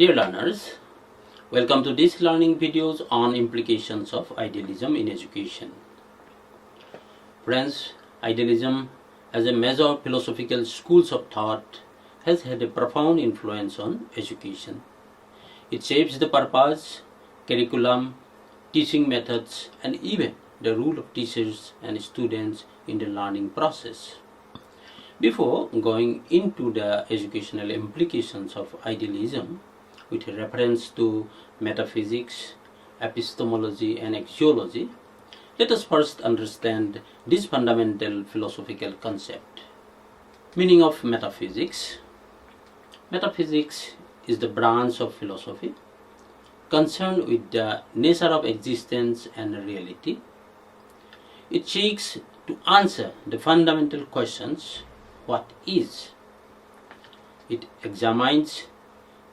Dear learners, welcome to these learning videos on implications of idealism in education. Friends, idealism as a major philosophical schools of thought has had a profound influence on education. It shapes the purpose, curriculum, teaching methods, and even the role of teachers and students in the learning process. Before going into the educational implications of idealism, with reference to metaphysics, epistemology, and axiology, let us first understand this fundamental philosophical concept. Meaning of metaphysics. Metaphysics is the branch of philosophy concerned with the nature of existence and reality. It seeks to answer the fundamental questions: what is? It examines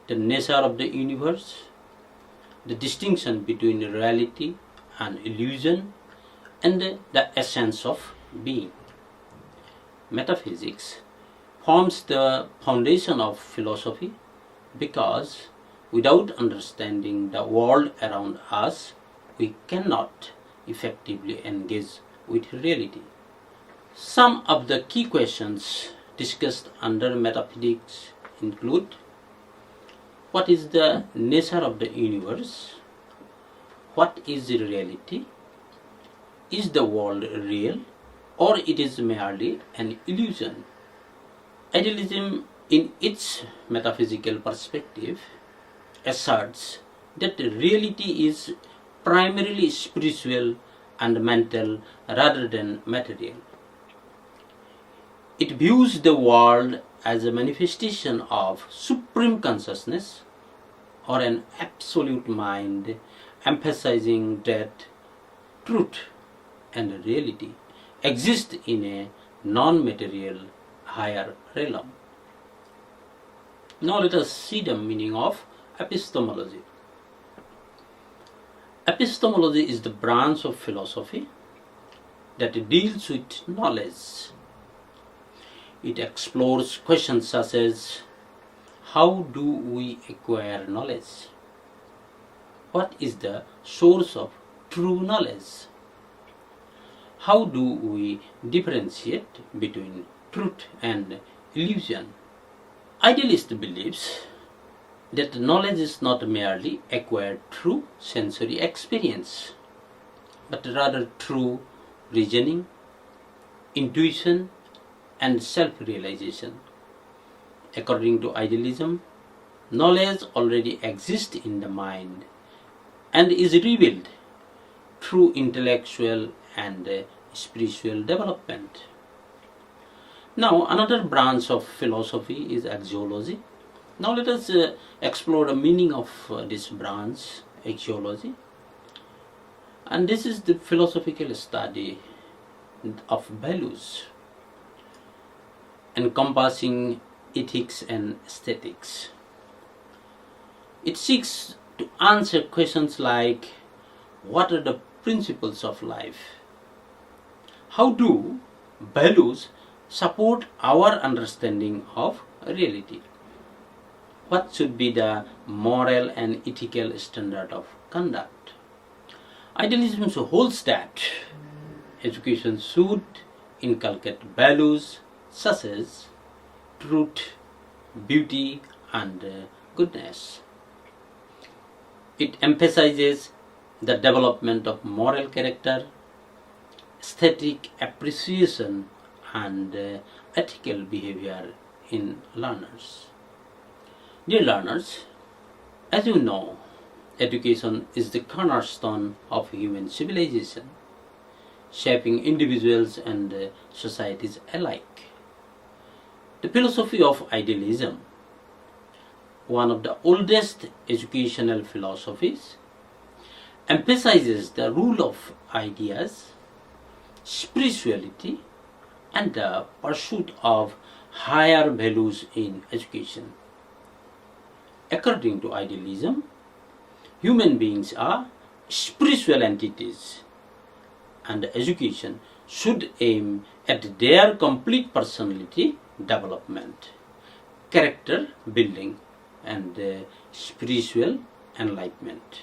the nature of the universe, the distinction between reality and illusion, and the essence of being. Metaphysics forms the foundation of philosophy because without understanding the world around us, we cannot effectively engage with reality. Some of the key questions discussed under metaphysics include: what is the nature of the universe? What is reality? Is the world real, or it is merely an illusion? Idealism, in its metaphysical perspective, asserts that reality is primarily spiritual and mental rather than material. It views the world as a manifestation of supreme consciousness or an absolute mind, emphasizing that truth and reality exist in a non-material higher realm. Now let us see the meaning of epistemology. Epistemology is the branch of philosophy that deals with knowledge. It explores questions such as: how do we acquire knowledge? What is the source of true knowledge? How do we differentiate between truth and illusion? Idealist believes that knowledge is not merely acquired through sensory experience, but rather through reasoning, intuition, and self-realization. According to idealism, knowledge already exists in the mind and is revealed through intellectual and spiritual development. Now, another branch of philosophy is axiology. Now let us explore the meaning of this branch, axiology. And this is the philosophical study of values, encompassing ethics and aesthetics. It seeks to answer questions like: what are the principles of life? How do values support our understanding of reality? What should be the moral and ethical standard of conduct? Idealism holds that education should inculcate values such as truth, beauty, and goodness. It emphasizes the development of moral character, aesthetic appreciation, and ethical behavior in learners. Dear learners, as you know, education is the cornerstone of human civilization, shaping individuals and societies alike. The philosophy of idealism, one of the oldest educational philosophies, emphasizes the role of ideas, spirituality, and the pursuit of higher values in education. According to idealism, human beings are spiritual entities, and education should aim at their complete personality development, character building, and spiritual enlightenment.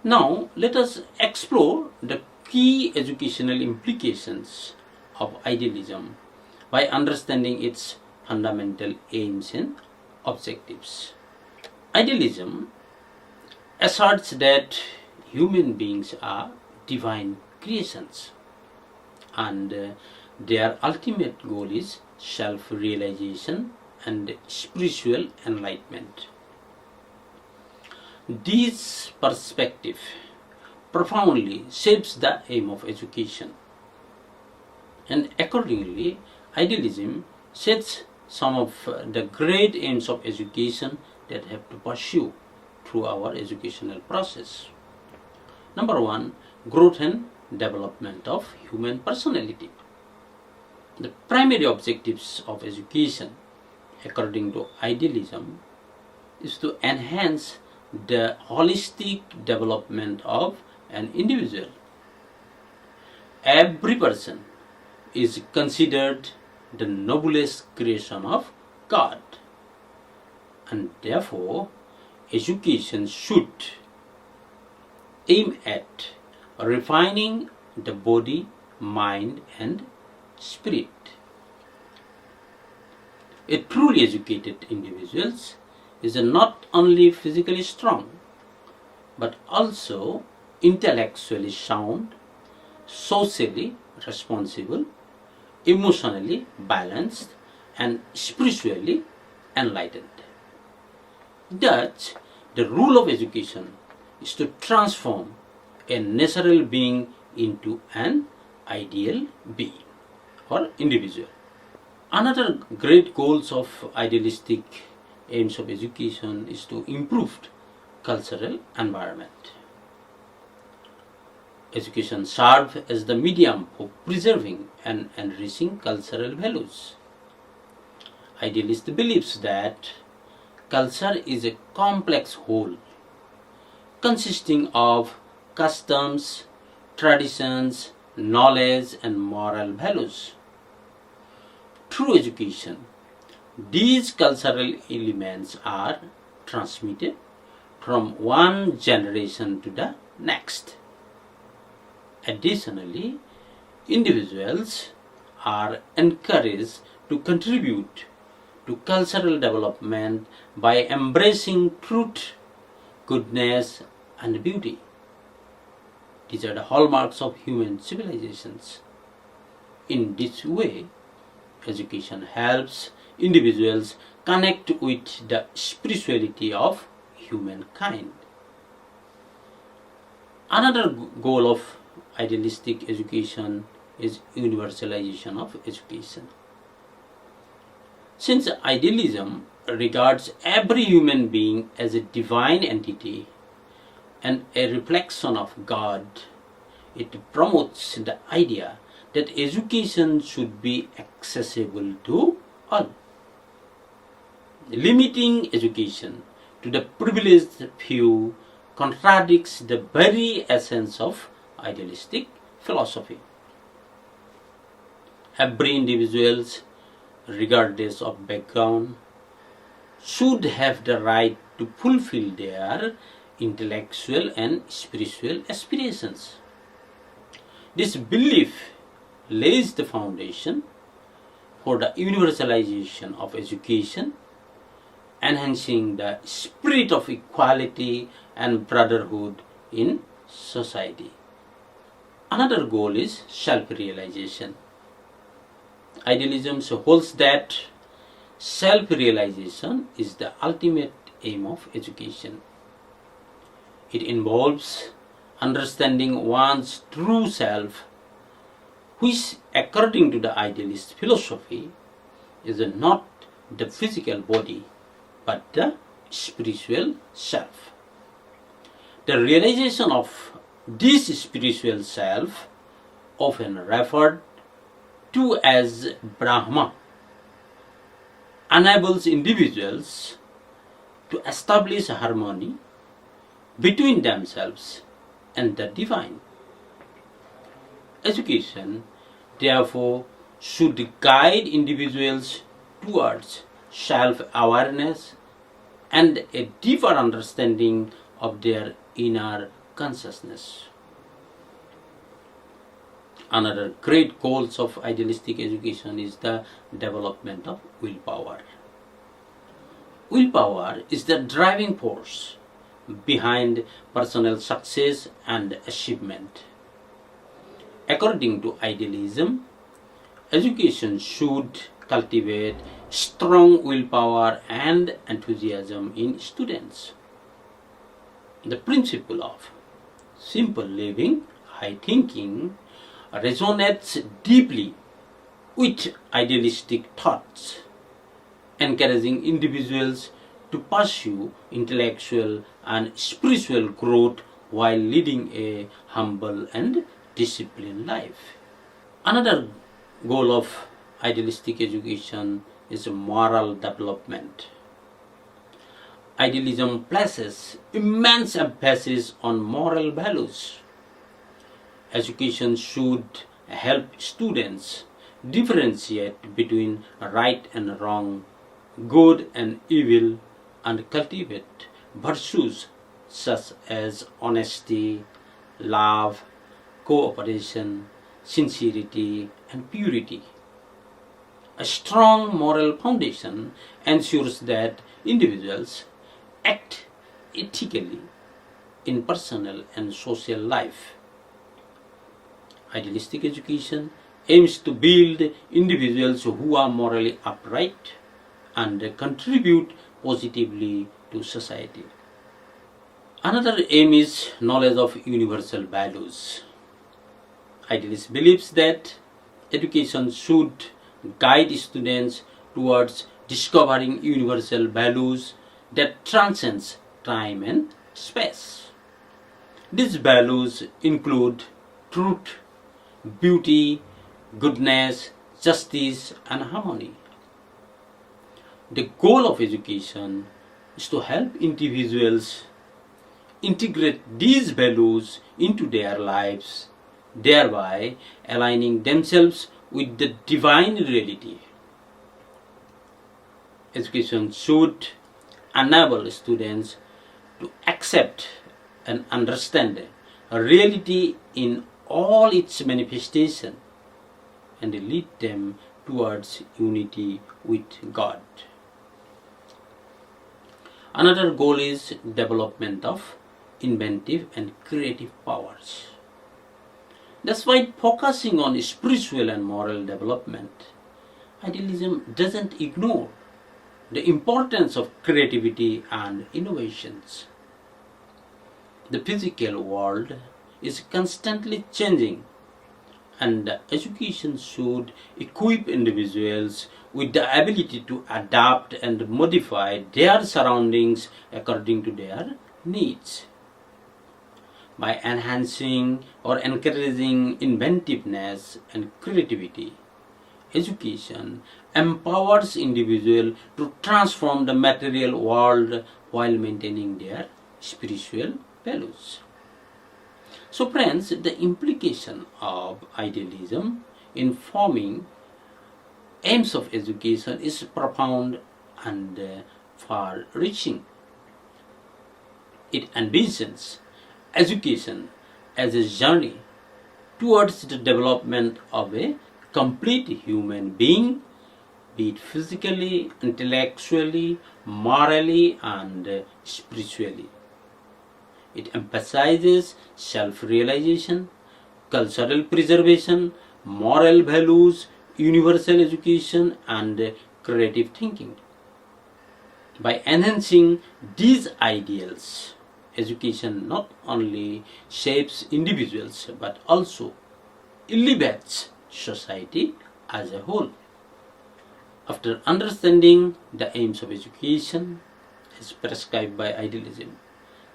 Now let us explore the key educational implications of idealism by understanding its fundamental aims and objectives. Idealism asserts that human beings are divine creations and their ultimate goal is self-realization and spiritual enlightenment. This perspective profoundly shapes the aim of education, and accordingly, idealism sets some of the great aims of education that have to pursue through our educational process. Number one, growth and development of human personality. The primary objectives of education, according to idealism, is to enhance the holistic development of an individual. Every person is considered the noblest creation of God, and therefore education should aim at refining the body, mind and spirit. A truly educated individual is not only physically strong but also intellectually sound, socially responsible, emotionally balanced and spiritually enlightened. Thus, the role of education is to transform a natural being into an ideal being or individual. Another great goals of idealistic aims of education is to improve cultural environment. Education serves as the medium for preserving and enriching cultural values. Idealist believes that culture is a complex whole consisting of customs, traditions, knowledge and moral values. Through education, these cultural elements are transmitted from one generation to the next. Additionally, individuals are encouraged to contribute to cultural development by embracing truth, goodness and beauty. These are the hallmarks of human civilizations. In this way, education helps individuals connect with the spirituality of humankind. Another goal of idealistic education is universalization of education. Since idealism regards every human being as a divine entity and a reflection of God, it promotes the idea that education should be accessible to all. Limiting education to the privileged few contradicts the very essence of idealistic philosophy. Every individual, regardless of background, should have the right to fulfill their intellectual and spiritual aspirations. This belief lays the foundation for the universalization of education, enhancing the spirit of equality and brotherhood in society. Another goal is self-realization. Idealism holds that self-realization is the ultimate aim of education. It involves understanding one's true self, which, according to the idealist philosophy, is not the physical body but the spiritual self. The realization of this spiritual self, often referred to as Brahma, enables individuals to establish harmony between themselves and the divine. Education, therefore, should guide individuals towards self-awareness, and a deeper understanding of their inner consciousness. Another great goal of idealistic education is the development of willpower. Willpower is the driving force behind personal success and achievement. According to idealism, education should cultivate strong willpower and enthusiasm in students. The principle of simple living, high thinking, resonates deeply with idealistic thoughts, encouraging individuals to pursue intellectual and spiritual growth while leading a humble and disciplined life. Another goal of idealistic education is moral development. Idealism places immense emphasis on moral values. Education should help students differentiate between right and wrong, good and evil, and cultivate virtues such as honesty, love, cooperation, sincerity, and purity. A strong moral foundation ensures that individuals act ethically in personal and social life. Idealistic education aims to build individuals who are morally upright and contribute positively to society. Another aim is knowledge of universal values. Idealist believes that education should guide students towards discovering universal values that transcends time and space. These values include truth, beauty, goodness, justice, and harmony. The goal of education is to help individuals integrate these values into their lives, thereby aligning themselves with the divine reality. Education should enable students to accept and understand a reality in all its manifestation and lead them towards unity with God. Another goal is development of inventive and creative powers. Despite focusing on spiritual and moral development, idealism doesn't ignore the importance of creativity and innovations. The physical world is constantly changing, and education should equip individuals with the ability to adapt and modify their surroundings according to their needs. By enhancing or encouraging inventiveness and creativity, education empowers individuals to transform the material world while maintaining their spiritual values. So friends, the implication of idealism in forming aims of education is profound and far-reaching. It envisions education as a journey towards the development of a complete human being, be it physically, intellectually, morally, and spiritually. It emphasizes self-realization, cultural preservation, moral values, universal education, and creative thinking. By enhancing these ideals, education not only shapes individuals but also elevates society as a whole. After understanding the aims of education as prescribed by idealism,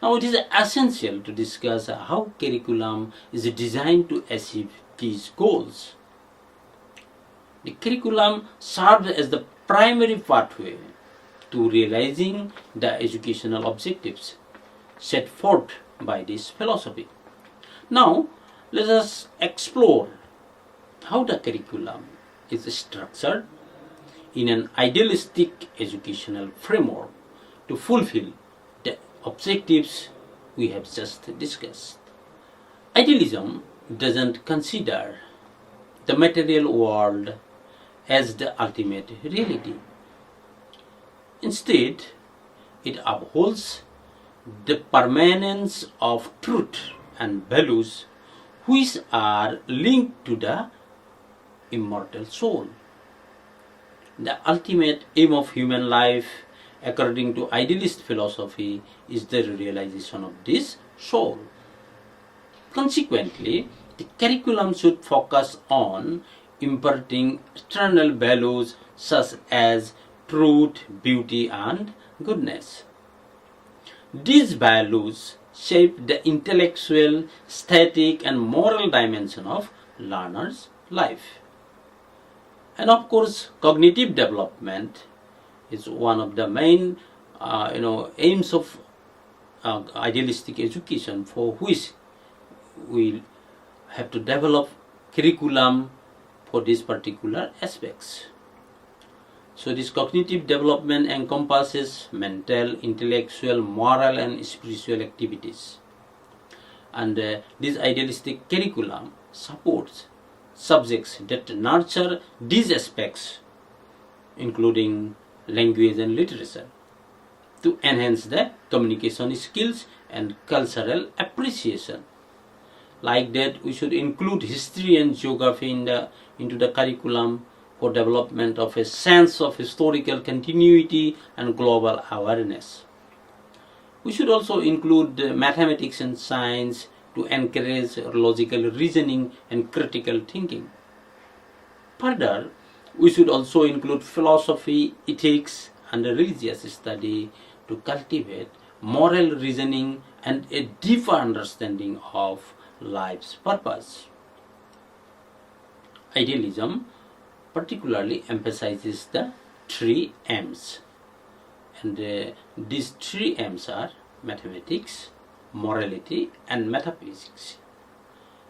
now it is essential to discuss how curriculum is designed to achieve these goals. The curriculum serves as the primary pathway to realizing the educational objectives set forth by this philosophy. Now, let us explore how the curriculum is structured in an idealistic educational framework to fulfill the objectives we have just discussed. Idealism doesn't consider the material world as the ultimate reality. Instead, it upholds the permanence of truth and values which are linked to the immortal soul. The ultimate aim of human life, according to idealist philosophy, is the realization of this soul. Consequently, the curriculum should focus on imparting eternal values such as truth, beauty, and goodness. These values shape the intellectual, aesthetic, and moral dimension of learner's life. And of course, cognitive development is one of the main aims of idealistic education, for which we have to develop curriculum for these particular aspects. So this cognitive development encompasses mental, intellectual, moral, and spiritual activities. And this idealistic curriculum supports subjects that nurture these aspects, including language and literature, to enhance the communication skills and cultural appreciation. Like that, we should include history and geography into the curriculum for development of a sense of historical continuity and global awareness. We should also include mathematics and science to encourage logical reasoning and critical thinking. Further, we should also include philosophy, ethics, and religious study to cultivate moral reasoning and a deeper understanding of life's purpose. Idealism particularly emphasizes the three M's, and these three M's are mathematics, morality, and metaphysics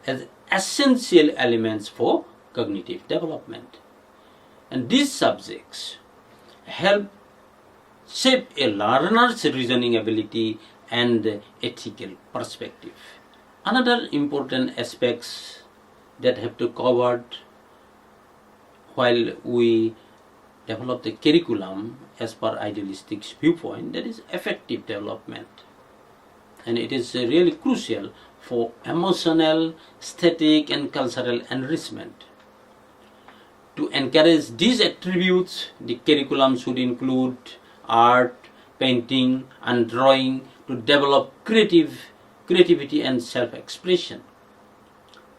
as essential elements for cognitive development. And these subjects help shape a learner's reasoning ability and ethical perspective. Another important aspects that have to covered while we develop the curriculum as per idealistic viewpoint, that is effective development. And it is really crucial for emotional, aesthetic, and cultural enrichment. To encourage these attributes, the curriculum should include art, painting, and drawing to develop creativity and self-expression.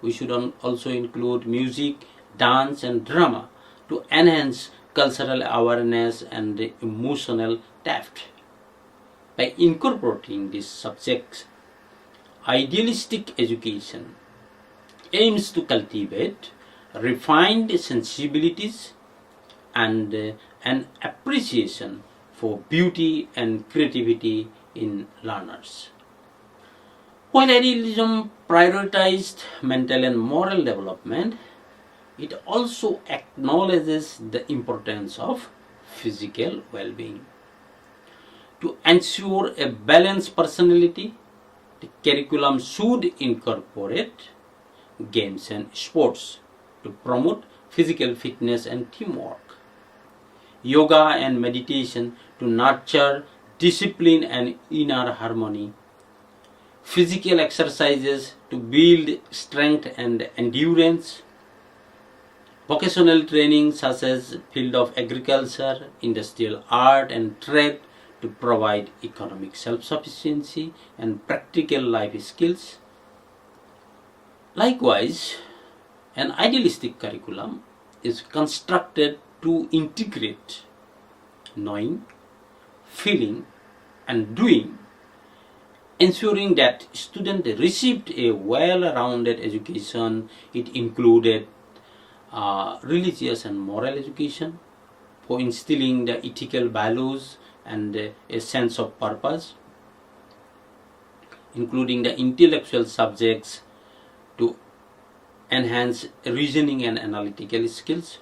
We should also include music, dance, and drama to enhance cultural awareness and emotional depth. By incorporating these subjects, idealistic education aims to cultivate refined sensibilities and an appreciation for beauty and creativity in learners. While idealism prioritized mental and moral development, it also acknowledges the importance of physical well-being. To ensure a balanced personality, the curriculum should incorporate games and sports to promote physical fitness and teamwork, yoga and meditation to nurture discipline and inner harmony, physical exercises to build strength and endurance, vocational training such as field of agriculture, industrial art, and trade to provide economic self-sufficiency and practical life skills. Likewise, an idealistic curriculum is constructed to integrate knowing, feeling, and doing, ensuring that students received a well-rounded education. It included religious and moral education for instilling the ethical values and a sense of purpose, including the intellectual subjects to enhance reasoning and analytical skills.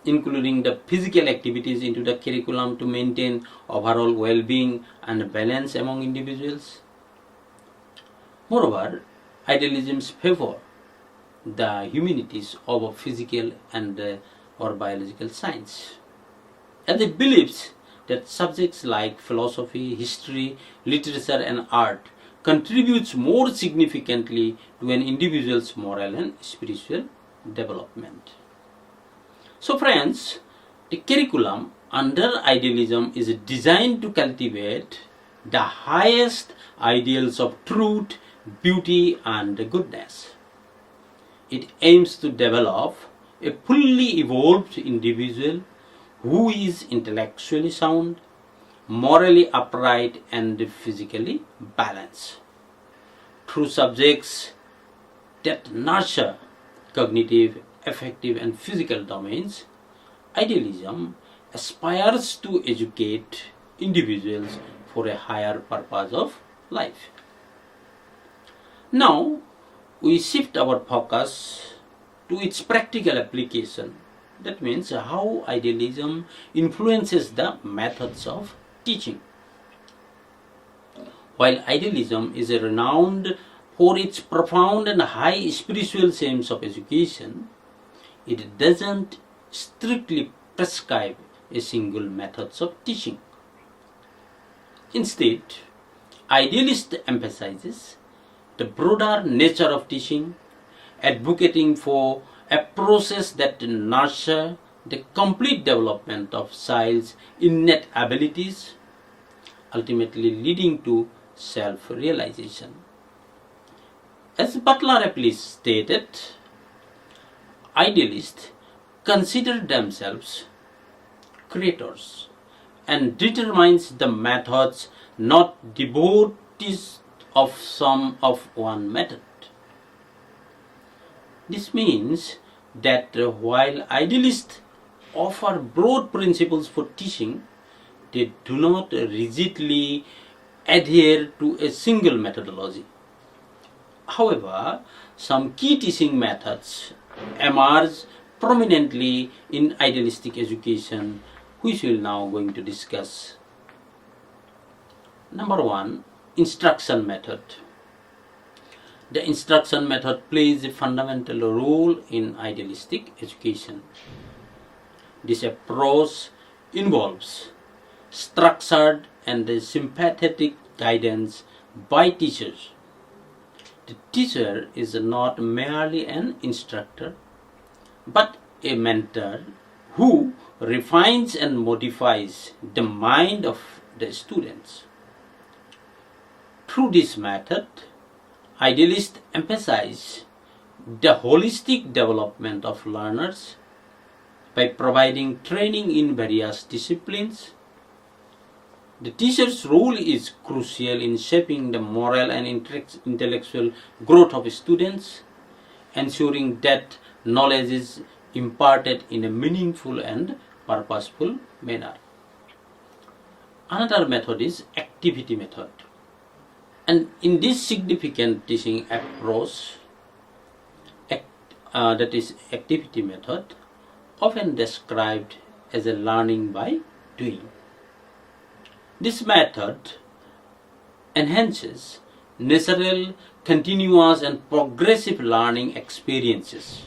including the physical activities into the curriculum to maintain overall well-being and balance among individuals. Moreover, idealisms favor the humanities over physical and or biological science. And it believes that subjects like philosophy, history, literature and art contributes more significantly to an individual's moral and spiritual development. So friends, the curriculum under idealism is designed to cultivate the highest ideals of truth, beauty and goodness. It aims to develop a fully evolved individual who is intellectually sound, morally upright and physically balanced. Through subjects that nurture cognitive, affective and physical domains, idealism aspires to educate individuals for a higher purpose of life. Now, we shift our focus to its practical application. That means how idealism influences the methods of teaching. While idealism is renowned for its profound and high spiritual aims of education, it doesn't strictly prescribe a single method of teaching. Instead, idealist emphasizes the broader nature of teaching, advocating for a process that nurture the complete development of child's innate abilities, ultimately leading to self-realization. As Butler aptly stated, idealists consider themselves creators and determines the methods, not devotees of some of one method. This means that while idealists offer broad principles for teaching, they do not rigidly adhere to a single methodology. However, some key teaching methods emerge prominently in idealistic education, which we are now going to discuss. Number one, instruction method. The instruction method plays a fundamental role in idealistic education. This approach involves structured and sympathetic guidance by teachers. The teacher is not merely an instructor, but a mentor who refines and modifies the mind of the students. Through this method, idealists emphasize the holistic development of learners by providing training in various disciplines. The teacher's role is crucial in shaping the moral and intellectual growth of students, ensuring that knowledge is imparted in a meaningful and purposeful manner. Another method is activity method. And in this significant teaching approach, that is activity method, often described as a learning by doing. This method enhances natural, continuous and progressive learning experiences.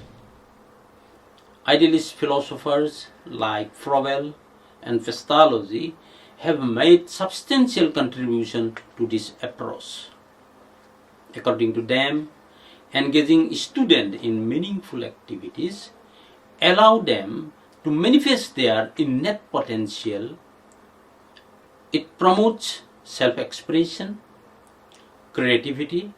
Idealist philosophers like Froebel and Pestalozzi have made substantial contribution to this approach. According to them, engaging students in meaningful activities allow them to manifest their innate potential. It promotes self-expression, creativity,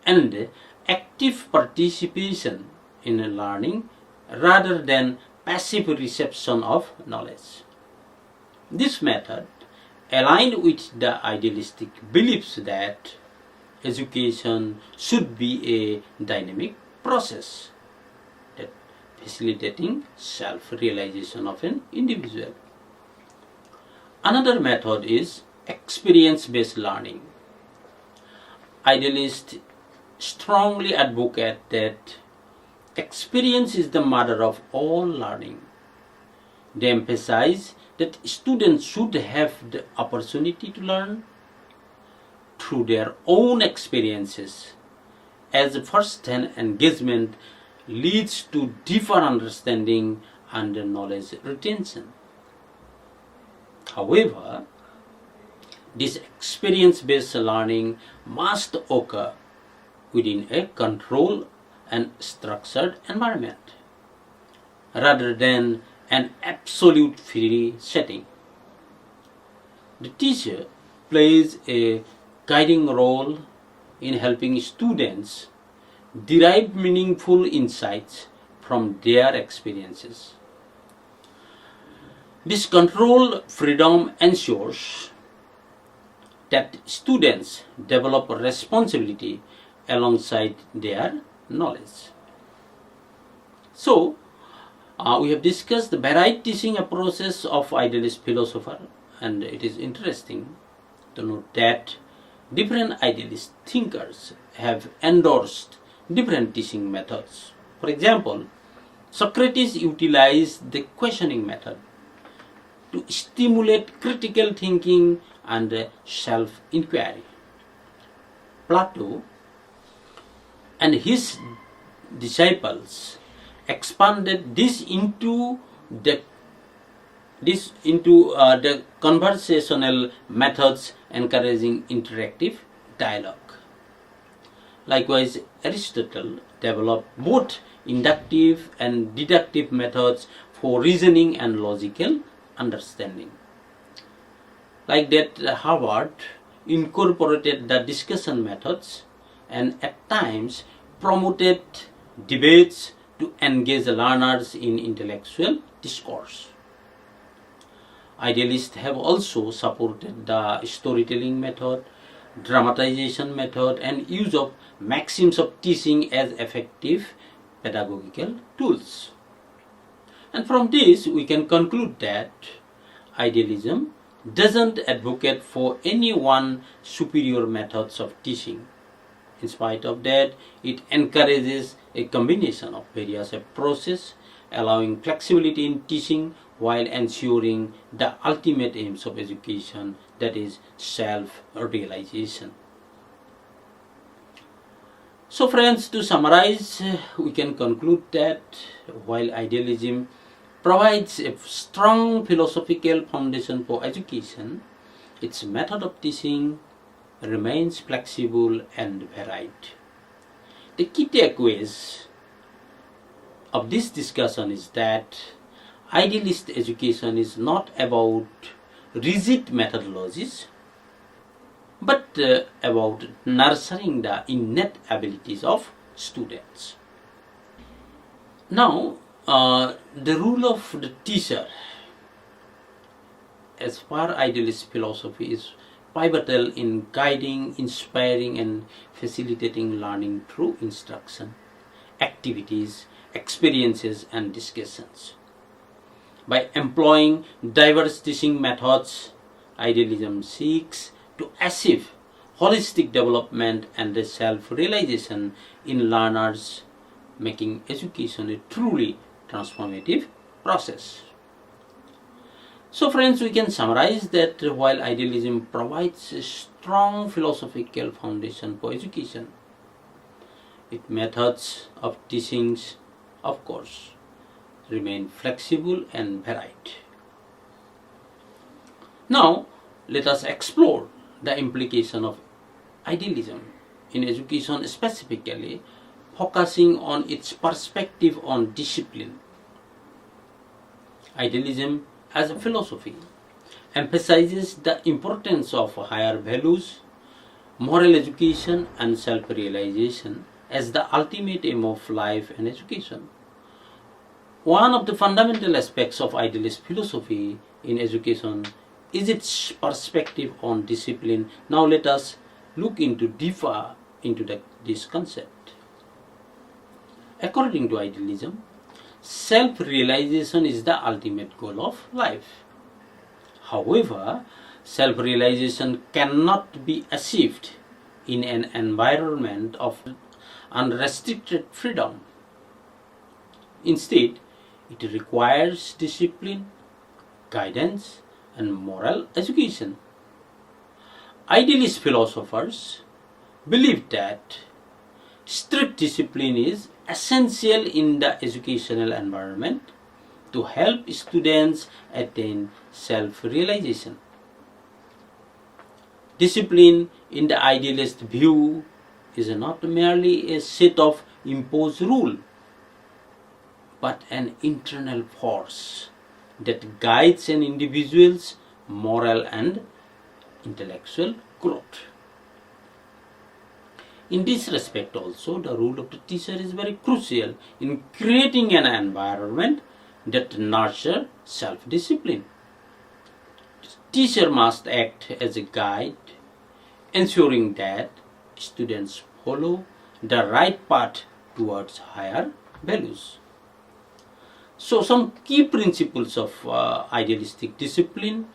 and active participation in learning rather than passive reception of knowledge. This method aligned with the idealistic beliefs that education should be a dynamic process that facilitating self-realization of an individual. Another method is experience-based learning. Idealists strongly advocate that experience is the mother of all learning. They emphasize that students should have the opportunity to learn through their own experiences, as first-hand engagement leads to deeper understanding and knowledge retention. However, this experience-based learning must occur within a controlled and structured environment, rather than an absolute free setting. The teacher plays a guiding role in helping students derive meaningful insights from their experiences. This control freedom ensures that students develop responsibility alongside their knowledge. So, we have discussed the varied teaching approaches of idealist philosopher, and it is interesting to note that different idealist thinkers have endorsed different teaching methods. For example, Socrates utilized the questioning method to stimulate critical thinking and self-inquiry. Plato and his disciples expanded this into the conversational methods encouraging interactive dialogue. Likewise, Aristotle developed both inductive and deductive methods for reasoning and logical understanding. Like that, Harvard incorporated the discussion methods and at times promoted debates to engage learners in intellectual discourse. Idealists have also supported the storytelling method, dramatization method, and use of maxims of teaching as effective pedagogical tools. And from this, we can conclude that idealism doesn't advocate for any one superior methods of teaching. In spite of that, it encourages a combination of various approaches, allowing flexibility in teaching while ensuring the ultimate aims of education, that is self-realization. So friends, to summarize, we can conclude that while idealism provides a strong philosophical foundation for education, its method of teaching remains flexible and varied. The key takeaways of this discussion is that idealist education is not about rigid methodologies, but about nurturing the innate abilities of students. Now, the role of the teacher as per idealist philosophy is pivotal in guiding, inspiring, and facilitating learning through instruction, activities, experiences, and discussions. By employing diverse teaching methods, idealism seeks to achieve holistic development and self-realization in learners, making education a truly transformative process. So friends, we can summarize that while idealism provides a strong philosophical foundation for education, its methods of teachings, of course, remain flexible and varied. Now, let us explore the implication of idealism in education, specifically focusing on its perspective on discipline. Idealism as a philosophy emphasizes the importance of higher values, moral education, and self-realization as the ultimate aim of life and education. One of the fundamental aspects of idealist philosophy in education is its perspective on discipline. Now let us look deeper into this concept. According to idealism, self-realization is the ultimate goal of life. However, self-realization cannot be achieved in an environment of unrestricted freedom. Instead, it requires discipline, guidance, and moral education. Idealist philosophers believe that strict discipline is essential in the educational environment to help students attain self-realization. Discipline in the idealist view is not merely a set of imposed rules, but an internal force that guides an individual's moral and intellectual growth. In this respect also, the role of the teacher is very crucial in creating an environment that nurtures self-discipline. The teacher must act as a guide, ensuring that students follow the right path towards higher values. So some key principles of idealistic discipline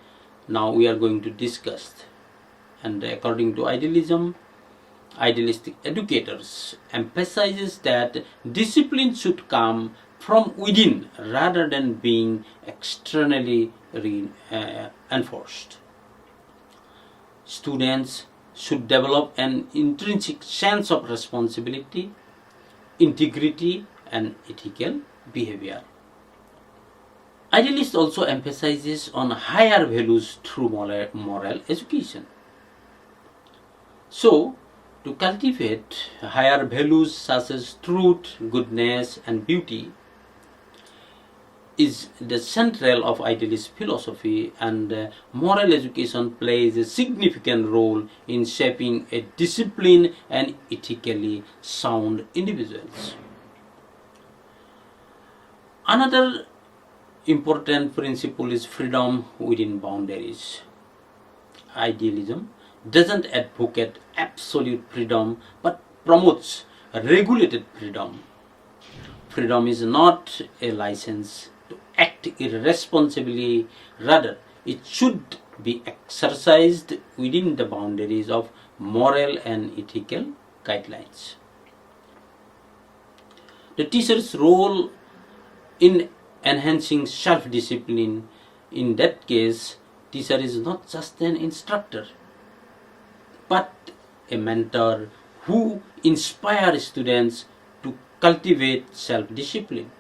now we are going to discuss. And according to idealism, idealistic educators emphasizes that discipline should come from within rather than being externally enforced. Students should develop an intrinsic sense of responsibility, integrity, and ethical behavior. Idealist also emphasizes on higher values through moral education. So, to cultivate higher values such as truth, goodness, and beauty is the central of idealist philosophy, and moral education plays a significant role in shaping a disciplined and ethically sound individuals. Another important principle is freedom within boundaries. Idealism doesn't advocate absolute freedom but promotes regulated freedom. Freedom is not a license to act irresponsibly, rather, it should be exercised within the boundaries of moral and ethical guidelines. The teacher's role in enhancing self-discipline, in that case, teacher is not just an instructor, but a mentor who inspires students to cultivate self-discipline.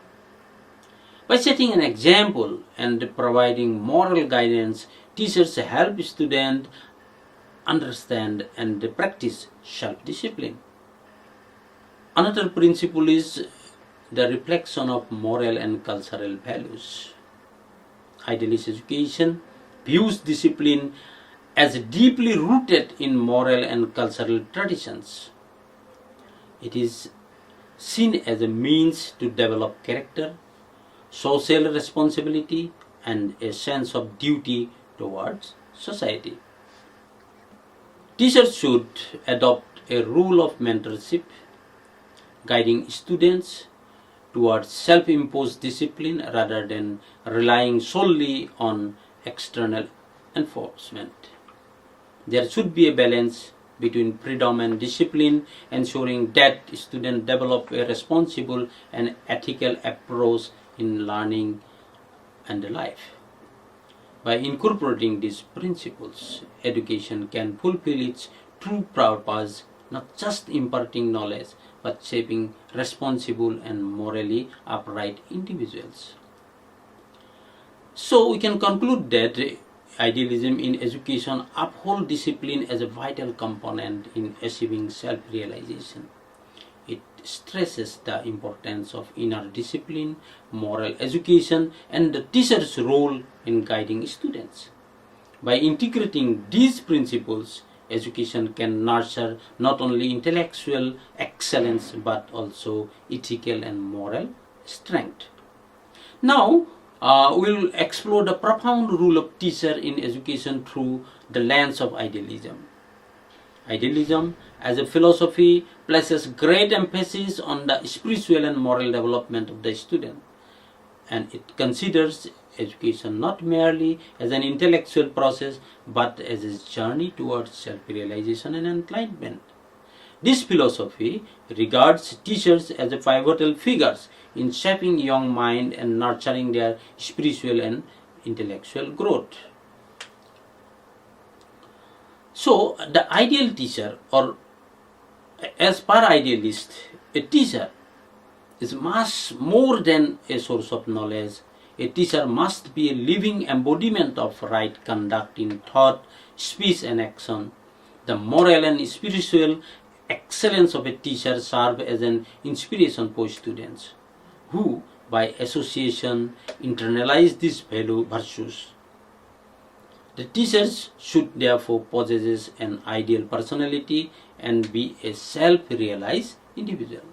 By setting an example and providing moral guidance, teachers help students understand and practice self-discipline. Another principle is the reflection of moral and cultural values. Idealist education views discipline as deeply rooted in moral and cultural traditions. It is seen as a means to develop character, social responsibility, and a sense of duty towards society. Teachers should adopt a role of mentorship, guiding students towards self-imposed discipline rather than relying solely on external enforcement. There should be a balance between freedom and discipline, ensuring that students develop a responsible and ethical approach in learning and life. By incorporating these principles, education can fulfill its true purpose, not just imparting knowledge, but shaping responsible and morally upright individuals. So we can conclude that idealism in education upholds discipline as a vital component in achieving self-realization. It stresses the importance of inner discipline, moral education, and the teacher's role in guiding students. By integrating these principles, education can nurture not only intellectual excellence but also ethical and moral strength. Now, we'll explore the profound role of teacher in education through the lens of idealism. Idealism as a philosophy places great emphasis on the spiritual and moral development of the student, and it considers education not merely as an intellectual process but as a journey towards self-realization and enlightenment. This philosophy regards teachers as pivotal figures in shaping young mind and nurturing their spiritual and intellectual growth. So the ideal teacher, or as per idealist, a teacher is much more than a source of knowledge. A teacher must be a living embodiment of right conduct in thought, speech and action. The moral and spiritual excellence of a teacher serve as an inspiration for students who by association internalize these virtues. The teachers should therefore possess an ideal personality and be a self-realized individual.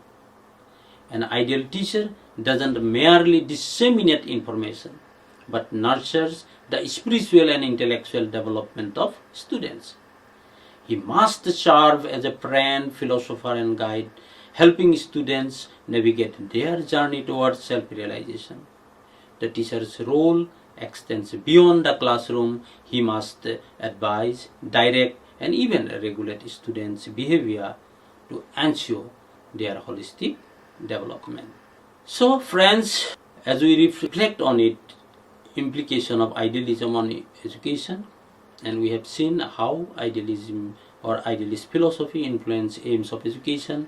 An ideal teacher doesn't merely disseminate information, but nurtures the spiritual and intellectual development of students. He must serve as a friend, philosopher and guide, helping students navigate their journey towards self-realization. The teacher's role extends beyond the classroom. He must advise, direct and even regulate students' behavior to ensure their holistic development. So friends, as we reflect on it, implication of idealism on education, and we have seen how idealism or idealist philosophy influence aims of education,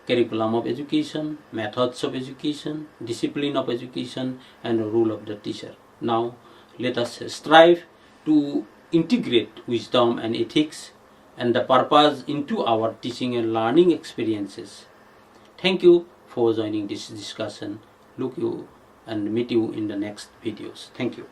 curriculum of education, methods of education, discipline of education and the role of the teacher. Now let us strive to integrate wisdom and ethics and the purpose into our teaching and learning experiences. Thank you for joining this discussion. Look you and meet you in the next videos. Thank you.